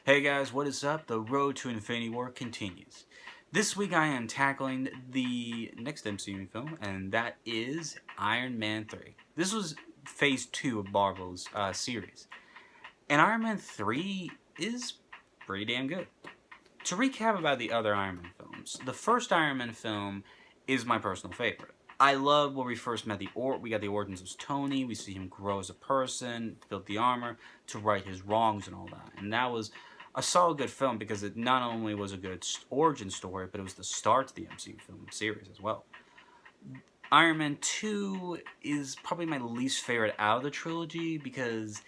Hey guys, what is up? The road to Infinity War continues. This week I am tackling the next MCU film, and that is Iron Man 3. This was phase 2 of Marvel's series. And Iron Man 3 is pretty damn good. To recap about the other Iron Man films, the first Iron Man film is my personal favorite. I love where we first met we got the origins of Tony, we see him grow as a person, build the armor, to right his wrongs and all that. And that was a solid good film because it not only was a good origin story, but it was the start to the MCU film series as well. Iron Man 2 is probably my least favorite out of the trilogy because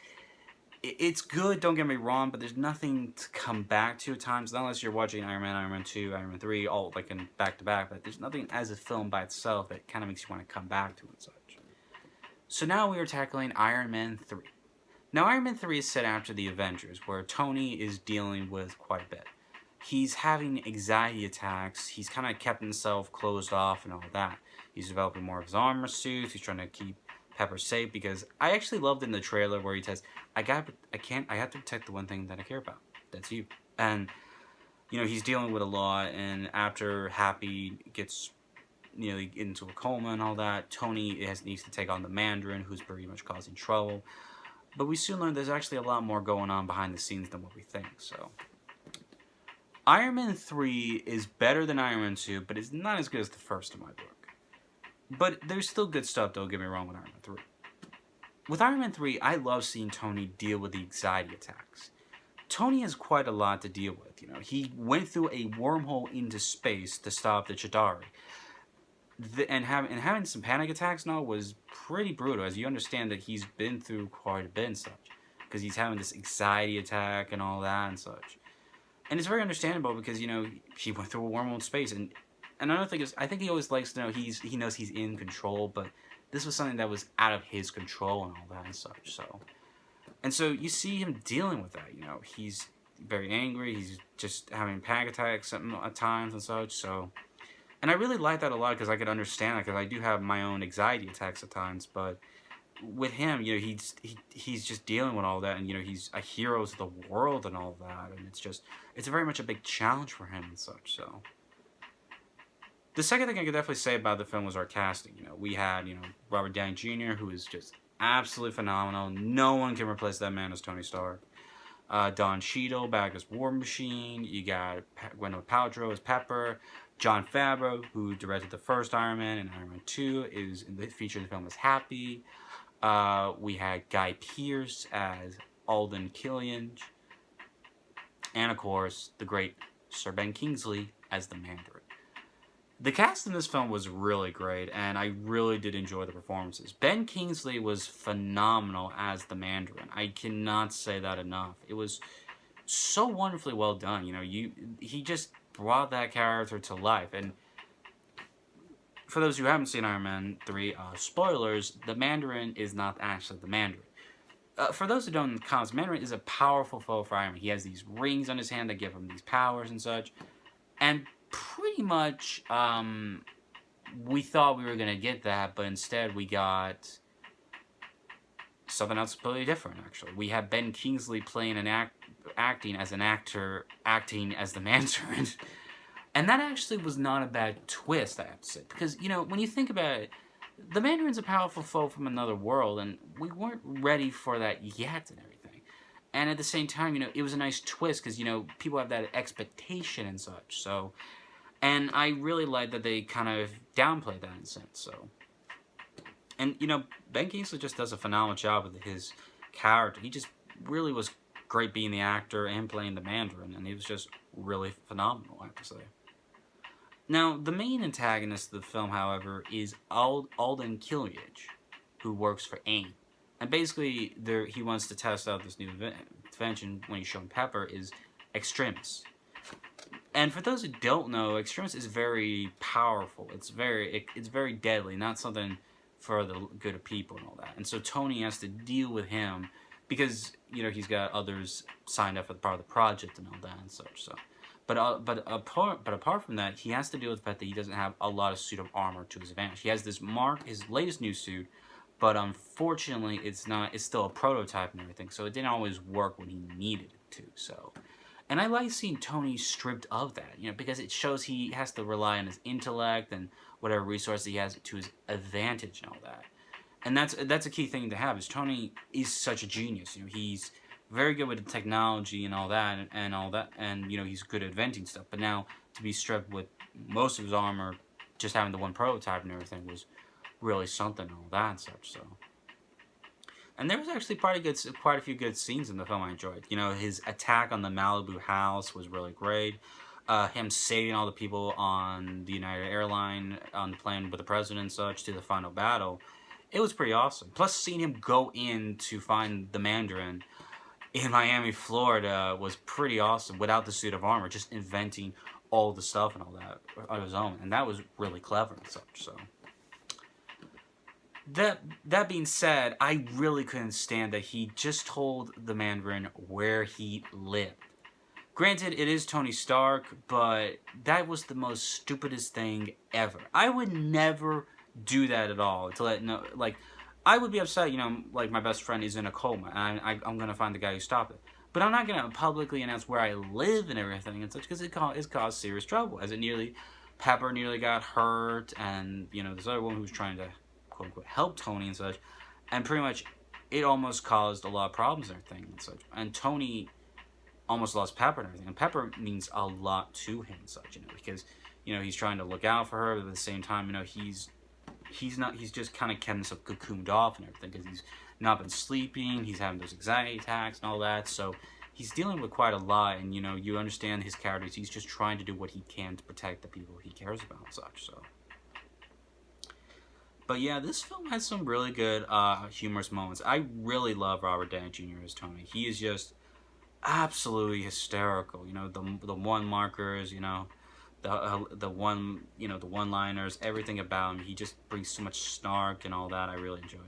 it's good, don't get me wrong, but there's nothing to come back to at times, not unless you're watching Iron Man 2, Iron Man 3, all like in back to back, but there's nothing as a film by itself that kind of makes you want to come back to and such. So now we are tackling Iron Man 3. Now Iron Man 3 is set after the Avengers, where Tony is dealing with quite a bit. He's having anxiety attacks, he's kind of kept himself closed off and all that. He's developing more of his armor suits, he's trying to keep Pepper safe, because I actually loved in the trailer where he says, I have to protect the one thing that I care about. That's you. And, he's dealing with a lot, and after Happy gets, into a coma and all that, Tony needs to take on the Mandarin, who's pretty much causing trouble. But we soon learn there's actually a lot more going on behind the scenes than what we think, so. Iron Man 3 is better than Iron Man 2, but it's not as good as the first in my book. But there's still good stuff, don't get me wrong, with Iron Man 3. With Iron Man 3, I love seeing Tony deal with the anxiety attacks. Tony has quite a lot to deal with, He went through a wormhole into space to stop the J.A.R.V.I.S. And having some panic attacks now was pretty brutal, as you understand that he's been through quite a bit and such. Because he's having this anxiety attack and all that and such. And it's very understandable because, he went through a wormhole in space, and another thing is, I think he always likes to know he knows he's in control, but this was something that was out of his control and all that and such. So you see him dealing with that. He's very angry. He's just having panic attacks at times and such. And I really like that a lot because I could understand it, because I do have my own anxiety attacks at times. But with him, he's just dealing with all that, and he's a hero to the world and all that, and it's very much a big challenge for him and such. So. The second thing I could definitely say about the film was our casting. We had, Robert Downey Jr., who is just absolutely phenomenal. No one can replace that man as Tony Stark. Don Cheadle back as War Machine. You got Gwyneth Paltrow as Pepper. Jon Favreau, who directed the first Iron Man and Iron Man 2, is featured in the film as Happy. We had Guy Pearce as Alden Killian. And, of course, the great Sir Ben Kingsley as the Mandarin. The cast in this film was really great, and I really did enjoy the performances. Ben Kingsley was phenomenal as the Mandarin. I cannot say that enough. It was so wonderfully well done. He just brought that character to life. And for those who haven't seen Iron Man 3, spoilers, the Mandarin is not actually the Mandarin. For those who don't know the comics, Mandarin is a powerful foe for Iron Man. He has these rings on his hand that give him these powers and such. And pretty much, we thought we were going to get that, but instead we got something else completely different, actually. We had Ben Kingsley playing acting as the Mandarin. And that actually was not a bad twist, I have to say. Because, when you think about it, the Mandarin's a powerful foe from another world, and we weren't ready for that yet and everything. And at the same time, it was a nice twist, because, people have that expectation and such, so. And I really like that they kind of downplay that in a sense, so. And, Ben Kingsley just does a phenomenal job with his character. He just really was great being the actor and playing the Mandarin, and he was just really phenomenal, I have to say. Now, the main antagonist of the film, however, is Alden Killian, who works for AIM. And basically, he wants to test out this new invention when he's showing Pepper, is Extremis. And for those who don't know, Extremis is very powerful. It's very deadly, not something for the good of people and all that. And so Tony has to deal with him because, he's got others signed up for the part of the project and all that and such. So, but apart from that, he has to deal with the fact that he doesn't have a lot of suit of armor to his advantage. He has this his latest new suit, but unfortunately, it's still a prototype and everything. So it didn't always work when he needed it to. So. And I like seeing Tony stripped of that, because it shows he has to rely on his intellect and whatever resources he has to his advantage and all that. And that's a key thing to have. Is Tony is such a genius. He's very good with the technology and all that, and he's good at inventing stuff. But now to be stripped with most of his armor, just having the one prototype and everything was really something and all that and such. So. And there was actually quite a few good scenes in the film I enjoyed. His attack on the Malibu house was really great. Him saving all the people on the United Airline on the plane with the president and such to the final battle. It was pretty awesome. Plus, seeing him go in to find the Mandarin in Miami, Florida was pretty awesome without the suit of armor, just inventing all the stuff and all that on his own. And that was really clever and such, so... That being said, I really couldn't stand that he just told the Mandarin where he lived. Granted, it is Tony Stark, but that was the most stupidest thing ever. I would never do that at all. I would be upset, like my best friend is in a coma, and I'm going to find the guy who stopped it. But I'm not going to publicly announce where I live and everything and such, because it caused serious trouble, as Pepper nearly got hurt, and, this other woman who was trying to quote-unquote help Tony and such, and pretty much it almost caused a lot of problems and everything and such. And Tony almost lost Pepper and everything, and Pepper means a lot to him and such, because he's trying to look out for her, but at the same time, he's just kind of kept himself cocooned off and everything, because he's not been sleeping, he's having those anxiety attacks and all that, so he's dealing with quite a lot. And you understand his characters, he's just trying to do what he can to protect the people he cares about and such. So but yeah, this film has some really good humorous moments. I really love Robert Downey Jr. as Tony. He is just absolutely hysterical. The one markers, the one-liners, everything about him. He just brings so much snark and all that. I really enjoy.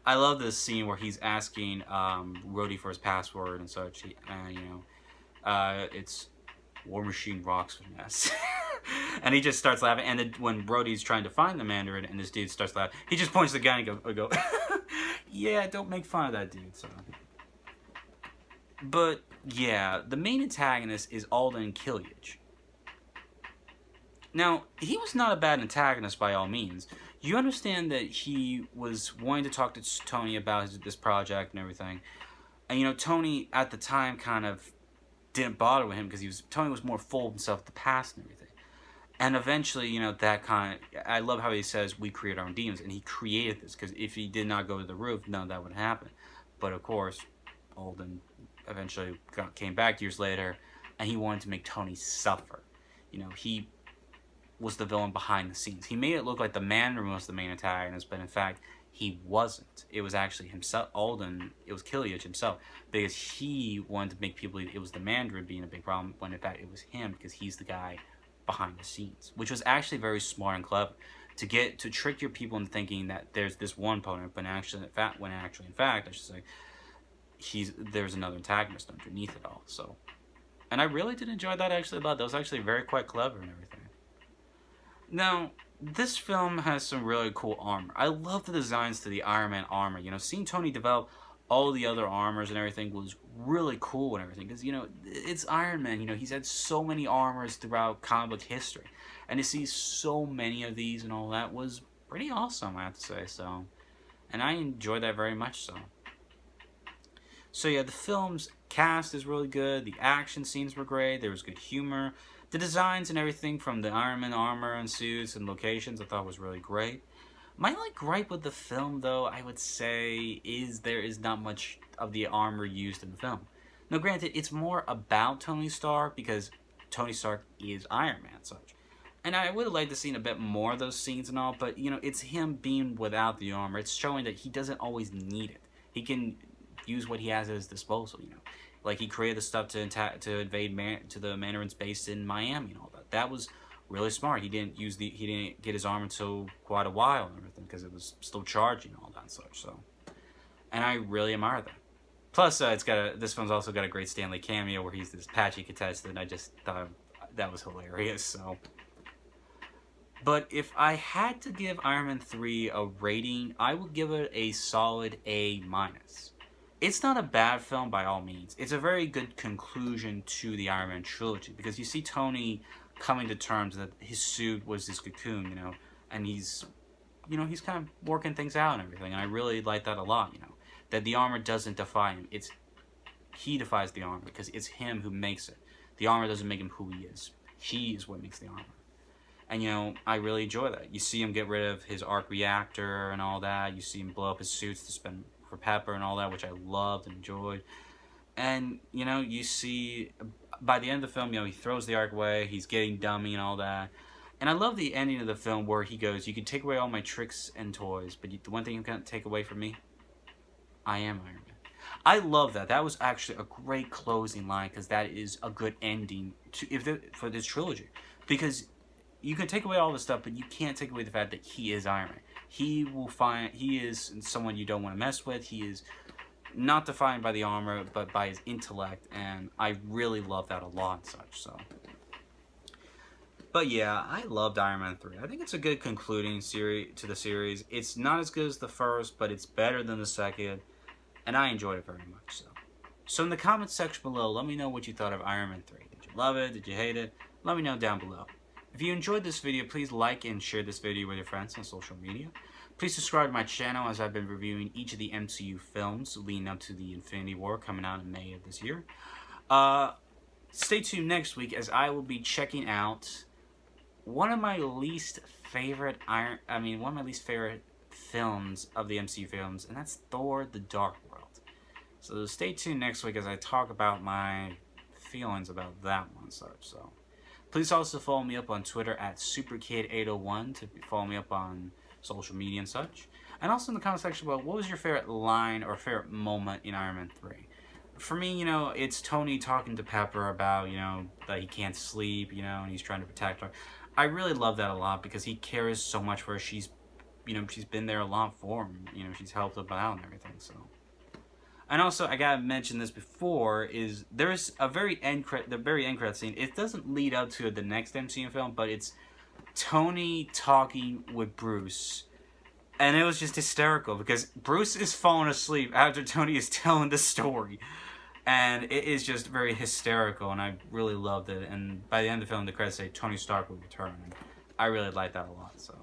I love this scene where he's asking Rhodey for his password and such, and it's War Machine Rocks finesse. And he just starts laughing, and then when Brody's trying to find the Mandarin and this dude starts laughing, he just points the gun and go yeah, don't make fun of that dude. So, but yeah, the main antagonist is Alden Killiage. Now, he was not a bad antagonist by all means. You understand that he was wanting to talk to Tony about this project and everything, and Tony at the time kind of didn't bother with him because Tony was more full of himself of the past and everything. And eventually, that kind of... I love how he says, we create our own demons. And he created this, because if he did not go to the roof, none of that would happen. But of course, Alden eventually came back years later, and he wanted to make Tony suffer. He was the villain behind the scenes. He made it look like the Mandarin was the main antagonist, but in fact, he wasn't. It was actually himself, Alden, it was Killiage himself, because he wanted to make people believe it was the Mandarin being a big problem, when in fact it was him, because he's the guy behind the scenes, which was actually very smart and clever to trick your people into thinking that there's this one opponent, but actually in fact I should say, there's another antagonist underneath it all. So, and I really did enjoy that actually a lot. That was actually very quite clever and everything. Now, this film has some really cool armor. I love the designs to the Iron Man armor. Seeing Tony develop all the other armors and everything was really cool and everything, because it's Iron Man. He's had so many armors throughout comic book history, and to see so many of these and all that was pretty awesome, I have to say. So, and I enjoyed that very much. So yeah, the film's cast is really good. The action scenes were great. There was good humor. The designs and everything from the Iron Man armor and suits and locations I thought was really great. My gripe with the film, though, I would say, is there is not much of the armor used in the film. Now, granted, it's more about Tony Stark, because Tony Stark is Iron Man and such. And I would have liked to see a bit more of those scenes and all, but, it's him being without the armor. It's showing that he doesn't always need it. He can use what he has at his disposal, Like, he created the stuff to invade to the Mandarin's base in Miami and all that. That was really smart. He didn't get his armor until quite a while and everything, because it was still charging and all that and such. So, and I really admire that. Plus, this film's also got a great Stan Lee cameo where he's this patchy contestant, and I just thought that was hilarious. So, but if I had to give Iron Man 3 a rating, I would give it a solid A-. It's not a bad film by all means. It's a very good conclusion to the Iron Man trilogy because you see Tony coming to terms that his suit was his cocoon, and he's kind of working things out and everything. And I really like that a lot, that the armor doesn't defy him. He defies the armor because it's him who makes it. The armor doesn't make him who he is. He is what makes the armor. And, I really enjoy that. You see him get rid of his arc reactor and all that. You see him blow up his suits to spend for Pepper and all that, which I loved and enjoyed. And, you see, by the end of the film, he throws the arc away. He's getting dummy and all that. And I love the ending of the film where he goes, you can take away all my tricks and toys, but the one thing you can't take away from me, I am Iron Man. I love that. That was actually a great closing line because that is a good ending for this trilogy. Because you can take away all this stuff, but you can't take away the fact that he is Iron Man. He is someone you don't want to mess with. He is not defined by the armor, but by his intellect, and I really love that a lot and such. So, but yeah, I loved Iron Man 3. I think it's a good concluding series to the series. It's not as good as the first, but it's better than the second, and I enjoyed it very much. So in the comments section below, let me know what you thought of Iron Man 3. Did you love it? Did you hate it? Let me know down below. If you enjoyed this video, please like and share this video with your friends on social media. Please subscribe to my channel as I've been reviewing each of the MCU films leading up to the Infinity War coming out in May of this year. Stay tuned next week as I will be checking out one of my least favorite films of the MCU films, and that's Thor: The Dark World. So stay tuned next week as I talk about my feelings about that one, so. Please also follow me up on Twitter at SuperKid801 to follow me up on social media and such. And also in the comment section below, what was your favorite line or favorite moment in Iron Man 3? For me, it's Tony talking to Pepper about, that he can't sleep, and he's trying to protect her. I really love that a lot because he cares so much for her. She's been there a lot for him. She's helped him out and everything, so. And also, I gotta mention this before, is there's the very end credit scene. It doesn't lead up to the next MCU film, but it's Tony talking with Bruce. And it was just hysterical because Bruce is falling asleep after Tony is telling the story. And it is just very hysterical, and I really loved it. And by the end of the film, the credits say Tony Stark will return. And I really like that a lot, so.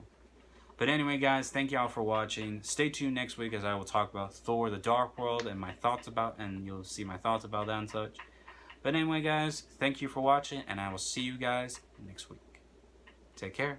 But anyway, guys, thank y'all for watching. Stay tuned next week as I will talk about Thor: The Dark World and and you'll see my thoughts about that and such. But anyway, guys, thank you for watching, and I will see you guys next week. Take care.